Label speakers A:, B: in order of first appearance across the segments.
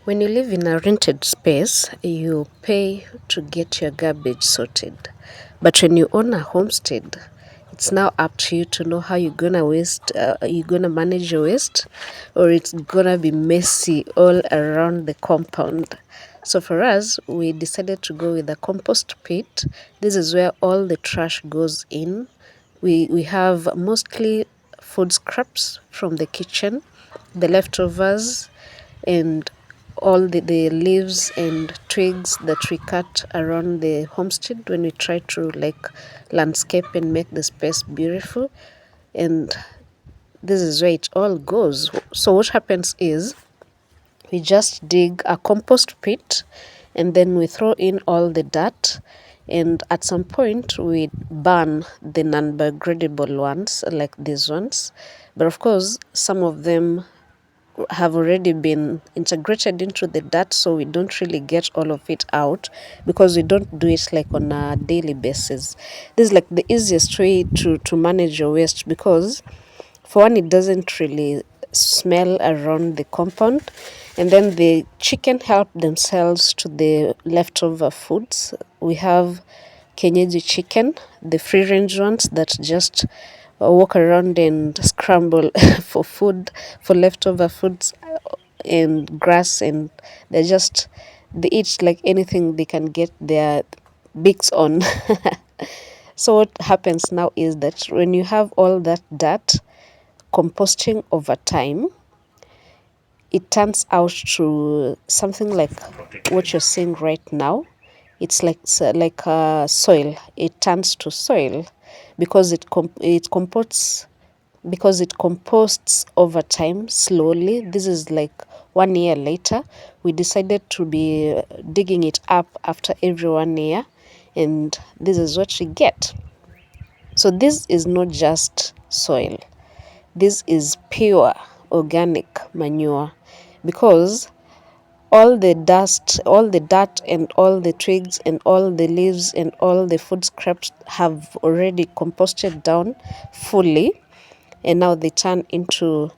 A: When you live in a rented space, you pay to get your garbage sorted. But when you own a homestead, it's now up to you to know how you're gonna you're gonna manage your waste, or it's gonna be messy all around the compound. So for us, we decided to go with a compost pit. This is where all the trash goes in. We have mostly food scraps from the kitchen, the leftovers, and all the leaves and twigs that we cut around the homestead when we try to like landscape and make the space beautiful. And this is where it all goes. So what happens is we just dig a compost pit and then we throw in all the dirt, and at some point we burn the non-biodegradable ones like these ones. But of course some of them have already been integrated into the dirt, so we don't really get all of it out because we don't do it like on a daily basis. This is like the easiest way to manage your waste, because for one, it doesn't really smell around the compound, and then the chicken help themselves to the leftover foods. We have Kenyeji chicken, the free range ones that just walk around and scramble for food, for leftover foods and grass, and they eat like anything they can get their beaks on. So what happens now is that when you have all that dirt, composting over time, it turns out to something like what you're seeing right now. It's like soil. It turns to soil because it composts, because it composts over time slowly. This is like 1 year later. We decided to be digging it up after every 1 year, and this is what we get. So this is not just soil. This is pure organic manure, because all the dust, all the dirt, and all the twigs, and all the leaves, and all the food scraps have already composted down fully, and now they turn into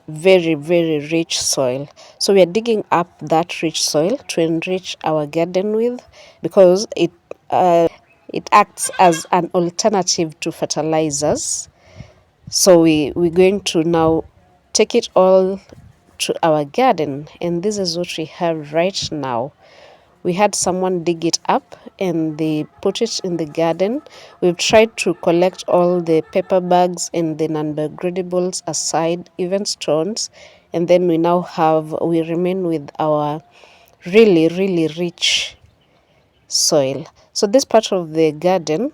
A: very, very rich soil. So we are digging up that rich soil to enrich our garden with, because it acts as an alternative to fertilizers. So we're going to now take it all to our garden, and this is what we have right now. We had someone dig it up and they put it in the garden. We've tried to collect all the paper bags and the non-biodegradables aside, even stones, and then we remain with our really, really rich soil. So this part of the garden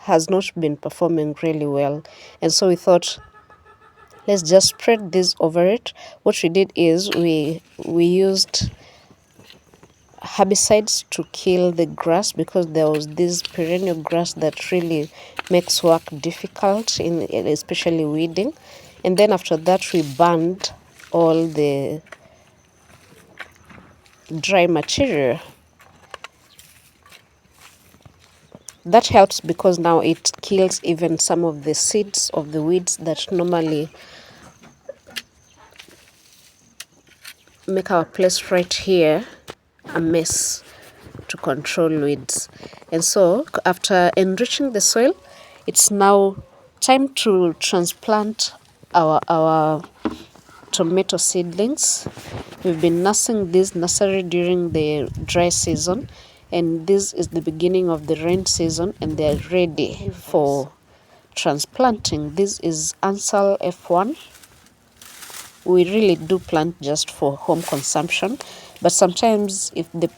A: has not been performing really well, and so we thought, let's just spread this over it. What we did is we used herbicides to kill the grass, because there was this perennial grass that really makes work difficult, in especially weeding. And then after that we burned all the dry material. That helps because now it kills even some of the seeds of the weeds that normally make our place right here a mess to control weeds. And so after enriching the soil, it's now time to transplant our tomato seedlings. We've been nursing this nursery during the dry season, and this is the beginning of the rain season, and they're ready for transplanting. This is Ansal F1. We really do plant just for home consumption, but sometimes if the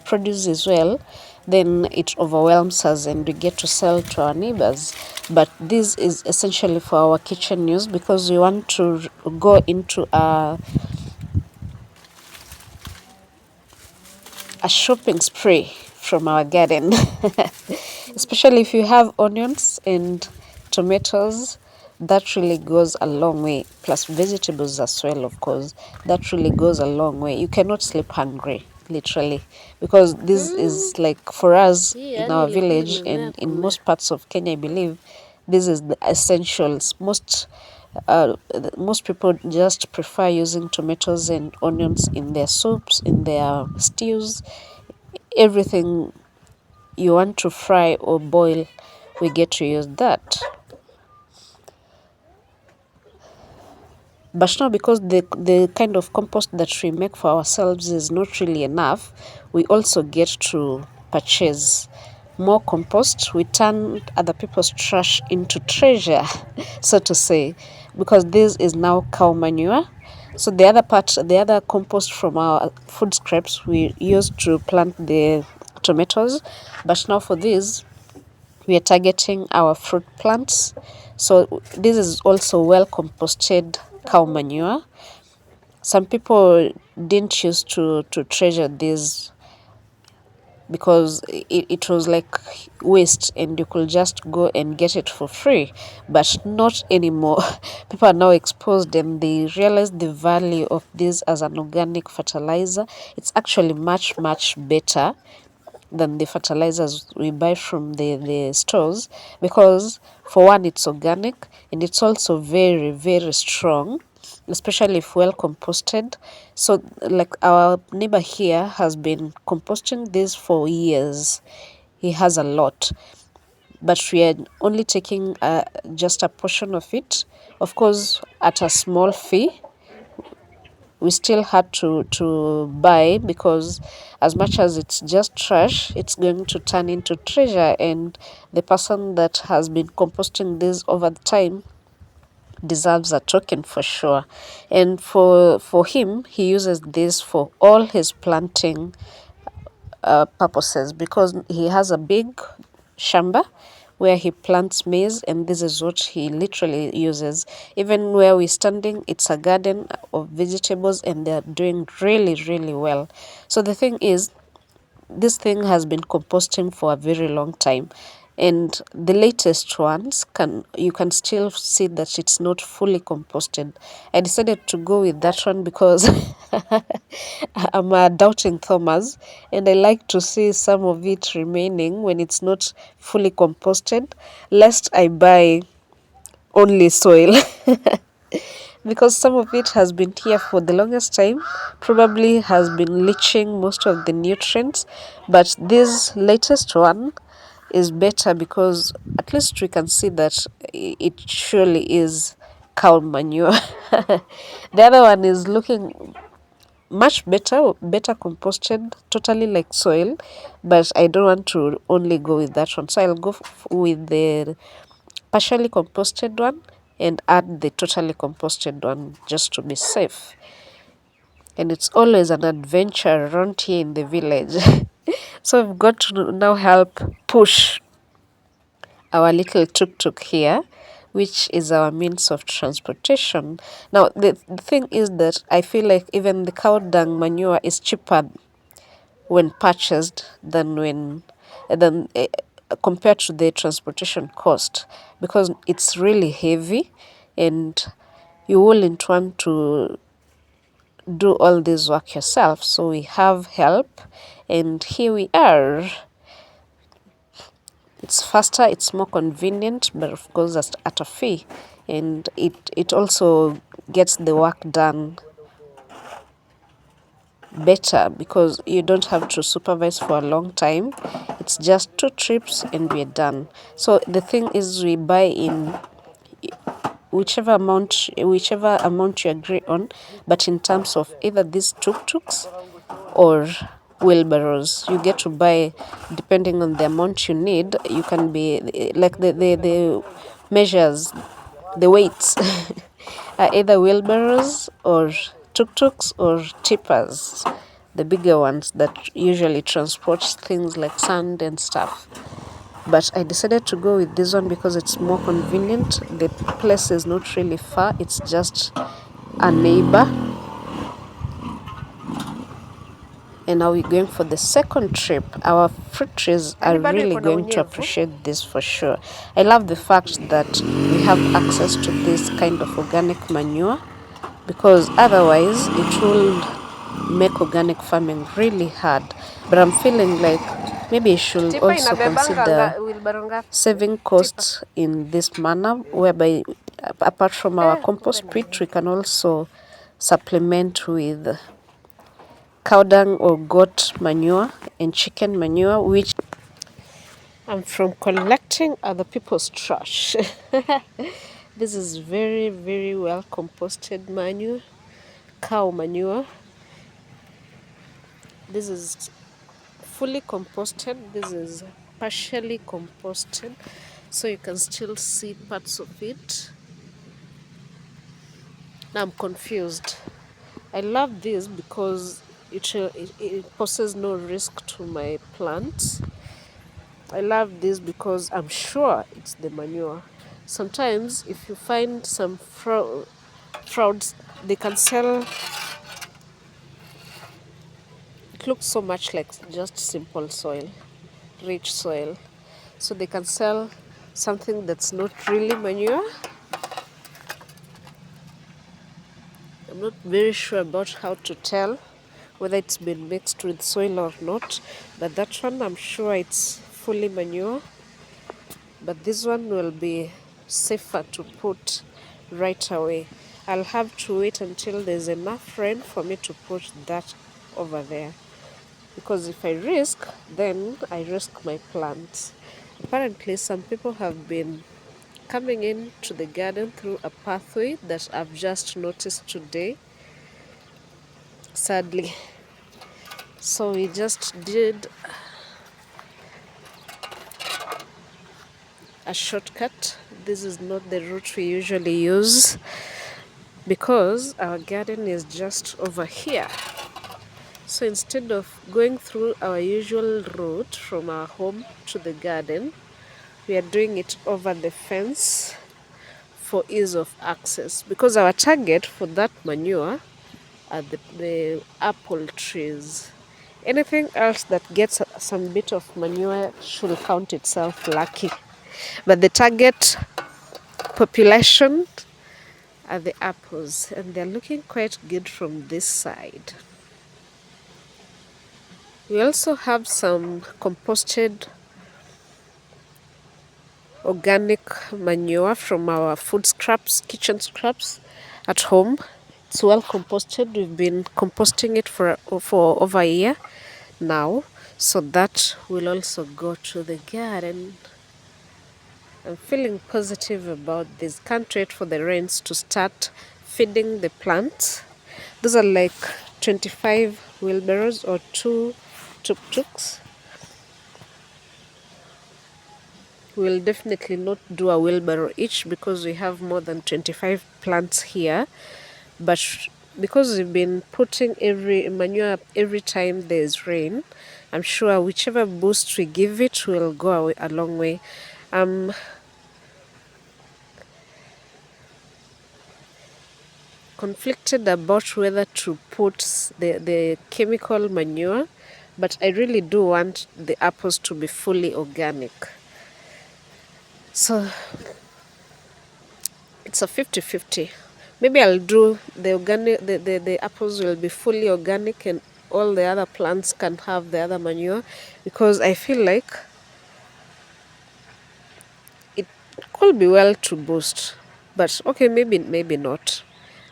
A: produce is well, then it overwhelms us and we get to sell to our neighbors. But this is essentially for our kitchen use, because we want to go into a shopping spree from our garden. Especially if you have onions and tomatoes, that really goes a long way, plus vegetables as well, of course. That really goes a long way. You cannot sleep hungry, literally, because this is like, for us in our village and in most parts of Kenya, I believe this is the essentials. Most Most people just prefer using tomatoes and onions in their soups, in their stews, everything you want to fry or boil, we get to use that. But now, because the kind of compost that we make for ourselves is not really enough, we also get to purchase more compost. We turn other people's trash into treasure, so to say, because this is now cow manure. So the other part, the other compost from our food scraps, we use to plant the tomatoes. But now for this, we are targeting our fruit plants. So this is also well composted cow manure. Some people didn't choose to treasure this because it was like waste and you could just go and get it for free, but not anymore. People are now exposed and they realize the value of this as an organic fertilizer. It's actually much better than the fertilizers we buy from the stores, because for one, it's organic and it's also very strong, especially if well composted. So like our neighbor here has been composting this for years. He has a lot, but we are only taking just a portion of it, of course at a small fee. We still had to buy, because as much as it's just trash, it's going to turn into treasure, and the person that has been composting this over the time deserves a token for sure. And for him, he uses this for all his planting purposes, because he has a big shamba where he plants maize, and this is what he literally uses. Even where we're standing, it's a garden of vegetables and they're doing really well. So the thing is, this thing has been composting for a very long time, and the latest ones you can still see that it's not fully composted. I decided to go with that one because I'm a doubting Thomas, and I like to see some of it remaining when it's not fully composted, lest I buy only soil. Because some of it has been here for the longest time, probably has been leaching most of the nutrients, but this latest one is better because at least we can see that it surely is cow manure. The other one is looking much better composted, totally like soil, but I don't want to only go with that one, so I'll go with the partially composted one and add the totally composted one just to be safe. And it's always an adventure around here in the village. So we've got to now help push our little tuk-tuk here, which is our means of transportation. Now, the thing is that I feel like even the cow dung manure is cheaper when purchased than than compared to the transportation cost, because it's really heavy and you wouldn't want to do all this work yourself. So we have help, and here we are. It's faster, it's more convenient, but of course at a fee, and it also gets the work done better because you don't have to supervise for a long time. It's just 2 trips and we're done. So the thing is, we buy in whichever amount you agree on, but in terms of either these tuk-tuks or wheelbarrows, you get to buy depending on the amount you need. You can be like the measures, the weights are either wheelbarrows or tuk-tuks or tippers, the bigger ones that usually transport things like sand and stuff. But I decided to go with this one because it's more convenient. The place is not really far, it's just a neighbor. And now we're going for the second trip. Our fruit trees are really going to appreciate this for sure. I love the fact that we have access to this kind of organic manure, because otherwise it will make organic farming really hard. But I'm feeling like maybe I should also consider saving costs in this manner, whereby Apart from our compost pit, we can also supplement with cow dung or goat manure and chicken manure, which I'm from collecting other people's trash. This is very, very well composted manure, cow manure. This is fully composted. This is partially composted, so you can still see parts of it. Now I'm confused. I love this because it poses no risk to my plants. I love this because I'm sure it's the manure. Sometimes if you find some frauds, they can sell, it looks so much like just simple soil, rich soil. So they can sell something that's not really manure. I'm not very sure about how to tell whether it's been mixed with soil or not, but that one I'm sure it's fully manure. But this one will be safer to put right away. I'll have to wait until there's enough rain for me to put that over there. Because if I risk, then I risk my plants. Apparently, some people have been coming in to the garden through a pathway that I've just noticed today, sadly. So we just did a shortcut. This is not the route we usually use because our garden is just over here. So instead of going through our usual route from our home to the garden, we are doing it over the fence for ease of access, because our target for that manure are the apple trees. Anything else that gets some bit of manure should count itself lucky. But the target population are the apples, and they're looking quite good from this side. We also have some composted organic manure from our food scraps, kitchen scraps at home. It's well composted. We've been composting it for over a year now, so that will also go to the garden. I'm feeling positive about this. Can't wait for the rains to start feeding the plants. Those are like 25 wheelbarrows or 2 tuk-tuks. We'll definitely not do a wheelbarrow each because we have more than 25 plants here. But because we've been putting every manure every time there's rain, I'm sure whichever boost we give it will go a long way. Conflicted about whether to put the chemical manure, but I really do want the apples to be fully organic. So it's a 50-50. Maybe I'll do the organic, the apples will be fully organic and all the other plants can have the other manure, because I feel like it could be well to boost. But okay, maybe not.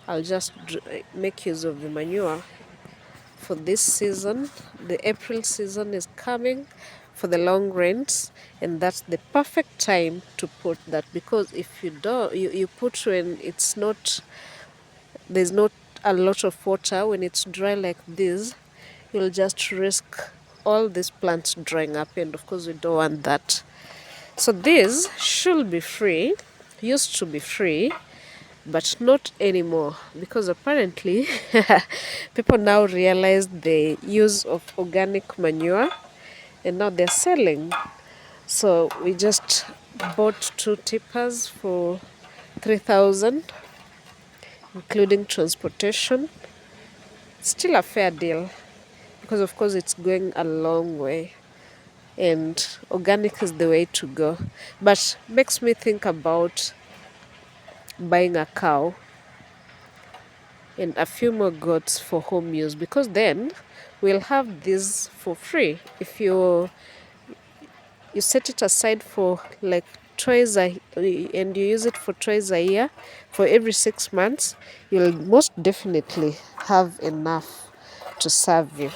A: I'll just make use of the manure for this season. The April season is coming for the long rains, and that's the perfect time to put that, because if you don't, you put when it's not, there's not a lot of water. When it's dry like this, you'll just risk all these plants drying up, and of course we don't want that. So this should be free, used to be free, but not anymore, because apparently people now realize the use of organic manure and now they're selling. So we just bought 2 tippers for 3,000, including transportation. Still a fair deal because of course it's going a long way and organic is the way to go. But makes me think about buying a cow and a few more goats for home use, because then we'll have this for free. If you set it aside for like and you use it for twice a year, for every 6 months, you'll most definitely have enough to serve you.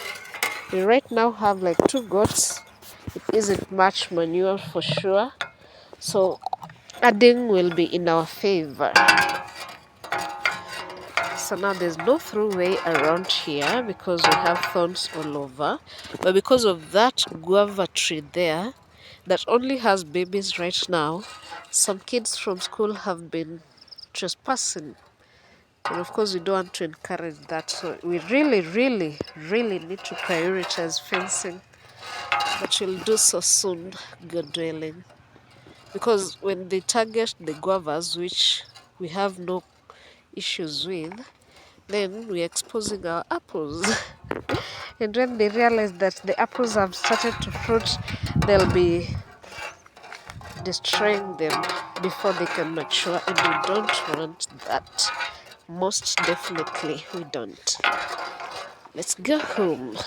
A: We right now have like 2 goats. It isn't much manure for sure, so adding will be in our favor. So now there's no through way around here because we have thorns all over. But because of that guava tree there that only has babies right now, some kids from school have been trespassing. And of course, we don't want to encourage that. So we really, really, really need to prioritize fencing. But we'll do so soon, God dwelling. Because when they target the guavas, which we have no issues with, then we're exposing our apples. And when they realize that the apples have started to fruit, they'll be destroying them before they can mature, and we don't want that. Most definitely, we don't. Let's go home.